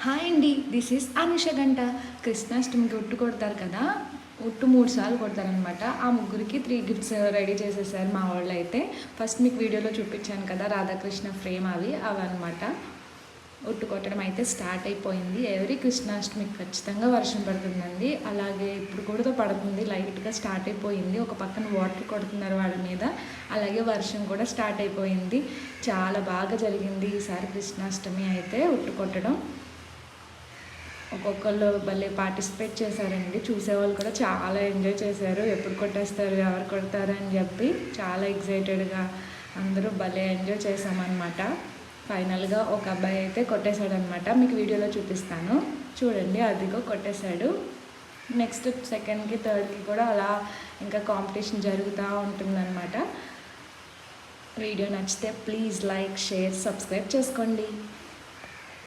Hi అండి, this is Anusha గంట. కృష్ణాష్టమికి ఉట్టు కొడతారు కదా, ఉట్టు 3 సార్లు కొడతారనమాట. ఆ ముగ్గురికి 3 గిఫ్ట్స్ రెడీ చేసేసారు మా వాళ్ళు. అయితే ఫస్ట్ మీకు వీడియోలో చూపించాను కదా రాధాకృష్ణ ఫ్రేమ్, అవన్నమాట. ఉట్టు కొట్టడం అయితే స్టార్ట్ అయిపోయింది. ఎవరీ కృష్ణాష్టమికి ఖచ్చితంగా వర్షం పడుతుందండి. అలాగే ఇప్పుడు కూడా పడుతుంది, లైట్గా స్టార్ట్ అయిపోయింది. ఒక పక్కన వాటర్ కొడుతున్నారు వాళ్ళ మీద, అలాగే వర్షం కూడా స్టార్ట్ అయిపోయింది. చాలా బాగా జరిగింది ఈసారి కృష్ణాష్టమి అయితే ఉట్టు కొట్టడం. ఒక్కొక్కళ్ళు భలే పార్టిసిపేట్ చేశారండి. చూసేవాళ్ళు కూడా చాలా ఎంజాయ్ చేశారు. ఎప్పుడు కొట్టేస్తారు, ఎవరు కొడతారు అని చెప్పి చాలా ఎగ్జైటెడ్గా అందరూ భలే ఎంజాయ్ చేసామన్నమాట. ఫైనల్గా ఒక అబ్బాయి అయితే కొట్టేశాడనమాట. మీకు వీడియోలో చూపిస్తాను చూడండి. అదిగో కొట్టేశాడు. నెక్స్ట్ సెకండ్కి థర్డ్కి కూడా అలా ఇంకా కాంపిటీషన్ జరుగుతూ ఉంటుందన్నమాట. వీడియో నచ్చితే ప్లీజ్ లైక్, షేర్, సబ్స్క్రైబ్ చేసుకోండి.